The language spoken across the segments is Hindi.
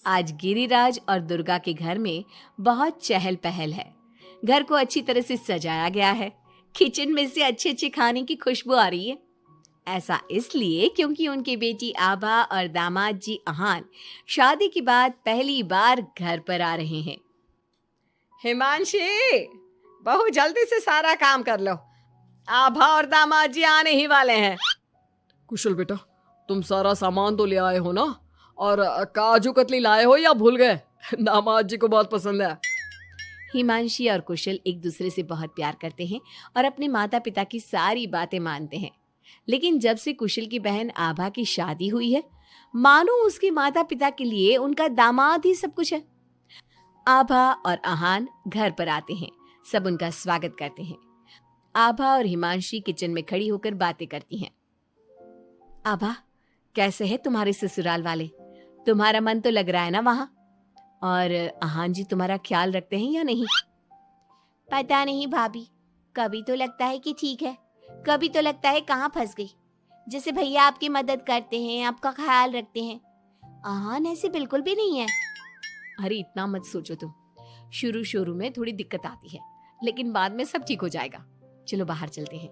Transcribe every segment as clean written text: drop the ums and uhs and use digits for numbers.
आज गिरिराज और दुर्गा के घर में बहुत चहल पहल है। घर को अच्छी तरह से सजाया गया है। किचन में से अच्छे अच्छे खाने की खुशबू आ रही है। ऐसा इसलिए क्योंकि उनकी बेटी आभा और दामाद जी अहान शादी के बाद पहली बार घर पर आ रहे हैं। हिमांशी, बहू जल्दी से सारा काम कर लो। आभा और दामाद जी आने ही वाले हैं। कुशल बेटा, तुम सारा सामान तो ले आए हो ना? और काजू कतली लाए हो या भूल गए? दामाद जी को बहुत पसंद है। हिमांशी और कुशल एक दूसरे से बहुत प्यार करते हैं और अपने माता पिता की सारी बातें मानते हैं। लेकिन जब से कुशल की बहन आभा की शादी हुई है, मानो उसके माता पिता के लिए उनका दामाद ही सब कुछ है। आभा और अहान घर पर आते हैं। सब उनका स्वागत करते हैं। आभा और हिमांशी किचन में खड़ी होकर बातें करती हैं। आभा, कैसे है तुम्हारे ससुराल वाले? तुम्हारा मन तो लग रहा है ना वहां? और अहान जी तुम्हारा ख्याल रखते हैं या नहीं? पता नहीं भाभी, कभी तो लगता है कि ठीक है, कभी तो लगता है कहाँ फंस गई। जैसे भैया आपकी मदद करते हैं, आपका ख्याल रखते हैं, अहान ऐसे बिल्कुल भी नहीं है। अरे इतना मत सोचो तुम। शुरू में थोड़ी दिक्कत आती है, लेकिन बाद में सब ठीक हो जाएगा। चलो बाहर चलते हैं।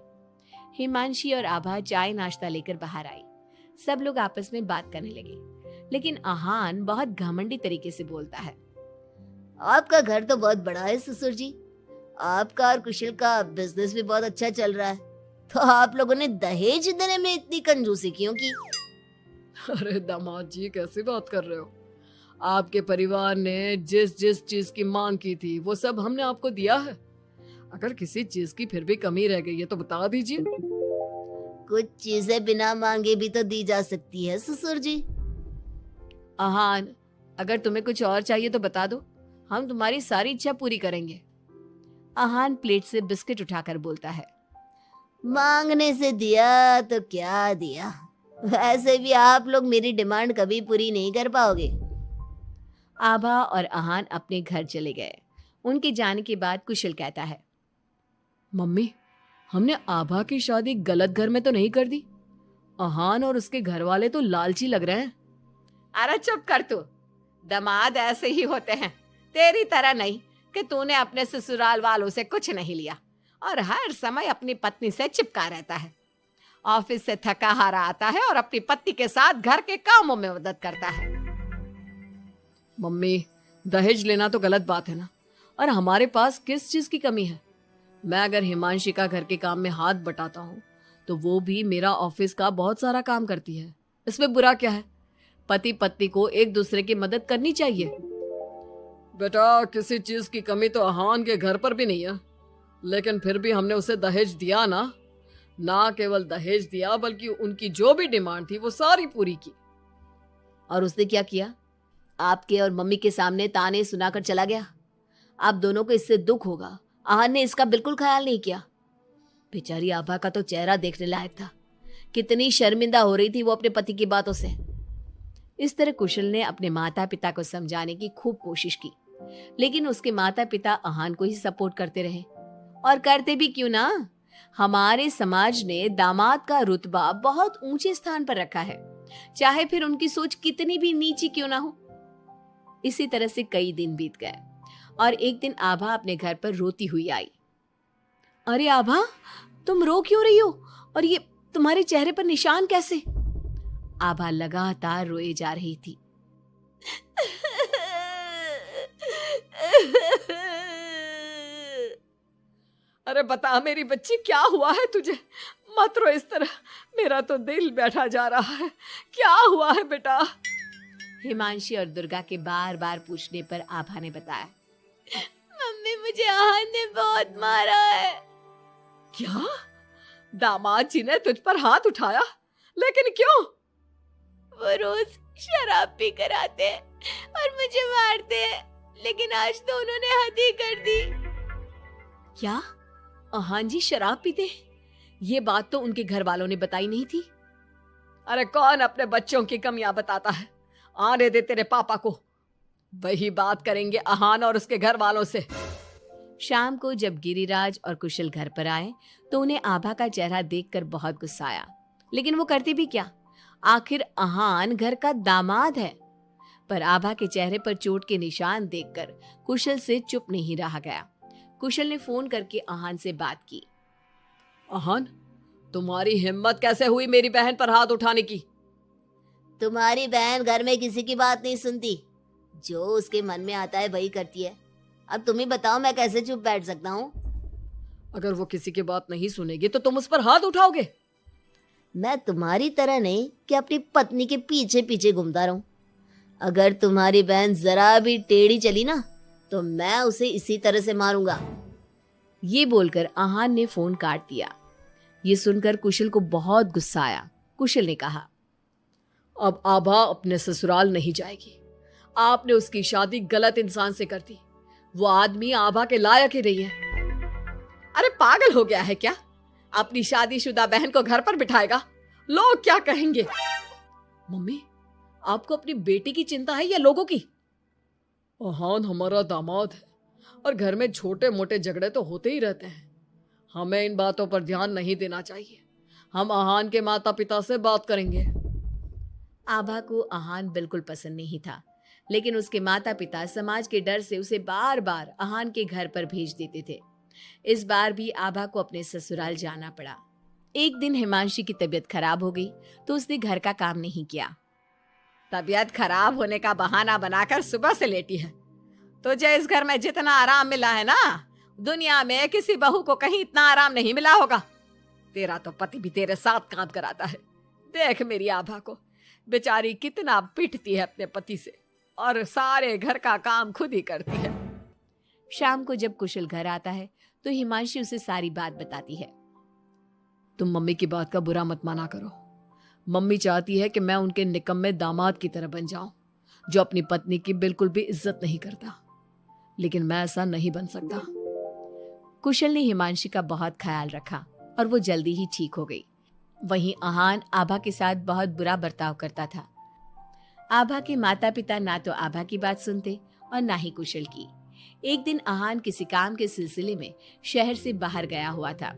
हिमांशी और आभा चाय नाश्ता लेकर बाहर आई। सब लोग आपस में बात करने लगे, लेकिन अहान बहुत घमंडी तरीके से बोलता है। आपका घर तो बहुत बड़ा है ससुर जी। आपका और कुशल का बिजनेस भी बहुत अच्छा चल रहा है, तो आप लोगों ने दहेज देने में इतनी कंजूसी क्यों की? अरे दामाद जी, कैसी बात कर रहे हो? आपके परिवार ने जिस जिस चीज की मांग की थी वो सब हमने आपको दिया है। अगर किसी चीज की फिर भी कमी रह गई है तो बता दीजिए। कुछ चीजें बिना मांगे भी तो दी जा सकती है ससुर जी। अहान, अगर तुम्हें कुछ और चाहिए तो बता दो, हम तुम्हारी सारी इच्छा पूरी करेंगे। अहान प्लेट से बिस्किट उठाकर बोलता है। मांगने से दिया तो क्या दिया, वैसे भी आप लोग मेरी डिमांड कभी पूरी नहीं कर पाओगे। आभा और अहान अपने घर चले गए। उनके जाने के बाद कुशल कहता है। मम्मी, हमने आभा की शादी गलत घर में तो नहीं कर दी? अहान और उसके घर वाले तो लालची लग रहे हैं। अरे चुप कर तू। दामाद ऐसे ही होते हैं, तेरी तरह नहीं कि तूने अपने ससुराल वालों से कुछ नहीं लिया और हर समय अपनी पत्नी से चिपका रहता है। ऑफिस से थका हारा आता है और अपनी पत्नी के साथ घर के कामों में मदद करता है। मम्मी, दहेज लेना तो गलत बात है ना? और हमारे पास किस चीज की कमी है? मैं अगर हिमांशी का घर के काम में हाथ बटाता हूँ तो वो भी मेरा ऑफिस का बहुत सारा काम करती है। इसमें बुरा क्या है? पति पत्नी को एक दूसरे की मदद करनी चाहिए। बेटा, किसी चीज की कमी तो अहान के घर पर भी नहीं है, लेकिन फिर भी हमने उसे दहेज दिया ना। ना केवल दहेज दिया बल्कि उनकी जो भी डिमांड थी वो सारी पूरी की। और उसने क्या किया? आपके और मम्मी के सामने ताने सुनाकर चला गया। आप दोनों को इससे दुख होगा। अहान ने इसका बिल्कुल ख्याल नहीं किया। बेचारी आभा का तो चेहरा देखने लायक था। कितनी शर्मिंदा हो रही थी वो अपने पति की बातों से। इस तरह कुशल ने अपने माता पिता को समझाने की खूब कोशिश की, लेकिन उसके माता पिता अहान को ही सपोर्ट करते रहे। और करते भी क्यों ना, हमारे समाज ने दामाद का रुतबा बहुत ऊंचे स्थान पर रखा है, चाहे फिर उनकी सोच कितनी भी नीची क्यों ना हो। इसी तरह से कई दिन बीत गए और एक दिन आभा अपने घर पर रोती हुई आई। अरे आभा, तुम रो क्यों रही हो? और ये तुम्हारे चेहरे पर निशान कैसे? आभा लगातार रोए जा रही थी। अरे बता मेरी बच्ची, क्या हुआ है तुझे? मत रो इस तरह, मेरा तो दिल बैठा जा रहा है। क्या हुआ है बेटा? हिमांशी और दुर्गा के बार बार पूछने पर आभा ने बताया। मम्मी, मुझे अहान ने बहुत मारा है। क्या? दामाद जी ने तुझ पर हाथ उठाया? लेकिन क्यों? वो रोज शराब पी कर आते हैं और मुझे मारते हैं, लेकिन आज तो उन्होंने हद ही कर दी। क्या अहान जी शराब पीते? ये बात तो उनके घर वालों ने बताई नहीं थी। अरे कौन अपने बच्चों की कमियां बताता है? आने दे तेरे पापा को, वही बात करेंगे अहान और उसके घर वालों से। शाम को जब गिरिराज और कुशल घर पर आए तो उन्हें आभा का चेहरा देखकर बहुत गुस्सा आया, लेकिन वो करते भी क्या? आखिर अहान घर का दामाद है। पर आभा के चेहरे पर चोट के निशान देखकर कुशल से चुप नहीं रहा गया। कुशल ने फोन करके आहान से बात की। आहान, तुम्हारी हिम्मत कैसे हुई मेरी बहन पर हाथ उठाने की? तुम्हारी बहन घर में किसी की बात नहीं सुनती, जो उसके मन में आता है वही करती है। अब तुम ही बताओ मैं कैसे चुप बैठ सकता हूँ। अगर वो किसी की बात नहीं सुनेगी तो तुम उस पर हाथ उठाओगे? मैं तुम्हारी तरह नहीं कि अपनी पत्नी के पीछे पीछे घूमता रहूं। अगर तुम्हारी बहन जरा भी टेढ़ी चली ना तो मैं उसे इसी तरह से मारूंगा। ये बोलकर आहान ने फोन काट दिया। ये सुनकर कुशल को बहुत गुस्सा आया। कुशल ने कहा, अब आभा अपने ससुराल नहीं जाएगी। आपने उसकी शादी गलत इंसान से कर दी। वो आदमी आभा के लायक ही नहीं है। अरे पागल हो गया है क्या? अपनी शादीशुदा बहन को घर पर बिठाएगा? लोग क्या कहेंगे? मम्मी, आपको अपनी बेटी की चिंता है या लोगों की? आहान हमारा दामाद है और घर में छोटे मोटे झगड़े तो होते ही रहते हैं। हमें इन बातों पर ध्यान नहीं देना चाहिए। हम आहान के माता पिता से बात करेंगे। आभा को आहान बिल्कुल पसंद नहीं था, लेकिन उसके माता पिता समाज के डर से उसे बार बार आहान के घर पर भेज देते थे। इस बार भी आभा को अपने ससुराल जाना पड़ा। एक दिन हिमांशी की तबीयत खराब हो गई तो उसने घर का काम नहीं किया। तबीयत खराब होने का बहाना बनाकर सुबह से लेटी है। तुझे इस घर में जितना आराम मिला है ना, दुनिया में किसी बहू को कहीं इतना आराम नहीं मिला होगा। तेरा तो पति भी तेरे साथ काम कराता है। देख मेरी आभा को, बेचारी कितना पिटती है अपने पति से और सारे घर का काम खुद ही करती है। शाम को जब कुशल घर आता है तो हिमांशी उसे सारी बात बताती है। तुम मम्मी की बात का बुरा मत माना करो। मम्मी चाहती है कि मैं उनके निकम्मे दामाद की तरह बन जाऊं, जो अपनी पत्नी की बिल्कुल भी इज्जत नहीं करता। लेकिन मैं ऐसा नहीं बन सकता। कुशल ने हिमांशी का बहुत ख्याल रखा और वो जल्दी ही ठीक हो गई। वहीं आहान आभा के साथ बहुत बुरा बर्ताव करता था। आभा के माता पिता ना तो आभा की बात सुनते और ना ही कुशल की। एक दिन आहान किसी काम के सिलसिले में शहर से बाहर गया हुआ था।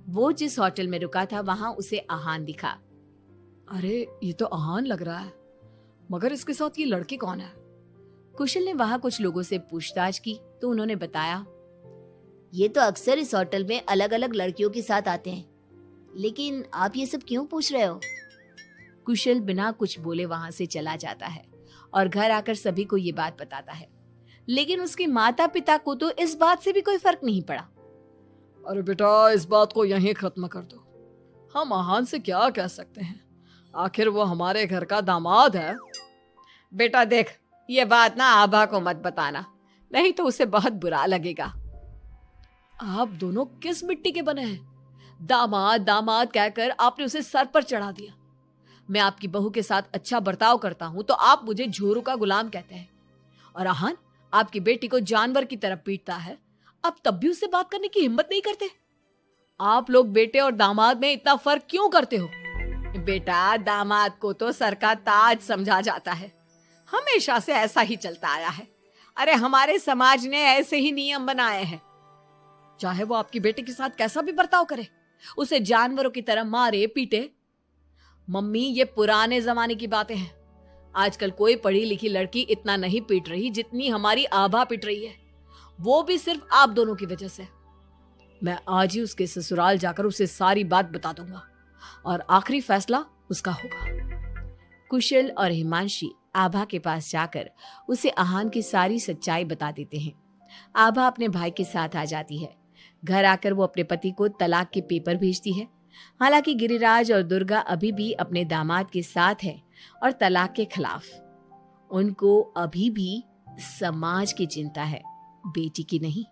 वो जिस होटल में रुका था वहां उसे आहान दिखा। अरे ये तो आहान लग रहा है, मगर इसके साथ ये लड़की कौन है? कुशल ने वहां कुछ लोगों से पूछताछ की तो उन्होंने बताया, ये तो अक्सर इस होटल में अलग अलग लड़कियों के साथ आते हैं, लेकिन आप ये सब क्यों पूछ रहे हो? कुशल बिना कुछ बोले वहां से चला जाता है और घर आकर सभी को ये बात बताता है। लेकिन उसके माता पिता को तो इस बात से भी कोई फर्क नहीं पड़ा। अरे बेटा, इस बात को यहीं खत्म कर दो। हम आहान से क्या कह सकते हैं? आखिर वो हमारे घर का दामाद है। बेटा देख, ये बात ना आभा को मत बताना, नहीं तो उसे बहुत बुरा लगेगा। आप दोनों किस मिट्टी के बने हैं? दामाद दामाद कहकर आपने उसे सर पर चढ़ा दिया। मैं आपकी बहू के साथ अच्छा बर्ताव करता हूं तो आप मुझे झोरू का गुलाम कहते हैं। और आहान आपकी बेटी को जानवर की तरह पीटता है, आप तब भी उससे बात करने की हिम्मत नहीं करते। आप लोग बेटे और दामाद में इतना फर्क क्यों करते हो? बेटा, दामाद को तो सर का ताज समझा जाता है। हमेशा से ऐसा ही चलता आया है। अरे हमारे समाज ने ऐसे ही नियम बनाए हैं। चाहे वो आपकी बेटी के साथ कैसा भी बर्ताव करे, उसे जानवरों की तरह मारे पीटे। मम्मी, ये पुराने जमाने की बातें हैं। आजकल कोई पढ़ी लिखी लड़की इतना नहीं पीट रही जितनी हमारी आभा पीट रही है, वो भी सिर्फ आप दोनों की वजह से। मैं आज ही उसके ससुराल जाकर उसे सारी बात बता दूंगा और आखिरी फैसला उसका होगा। कुशल और हिमांशी आभा के पास जाकर उसे आहान की सारी सच्चाई बता देते हैं। आभा अपने भाई के साथ आ जाती है। घर आकर वो अपने पति को तलाक के पेपर भेजती है। हालांकि गिरिराज और दुर्गा अभी भी अपने दामाद के साथ है और तलाक के खिलाफ। उनको अभी भी समाज की चिंता है, बेटी की नहीं।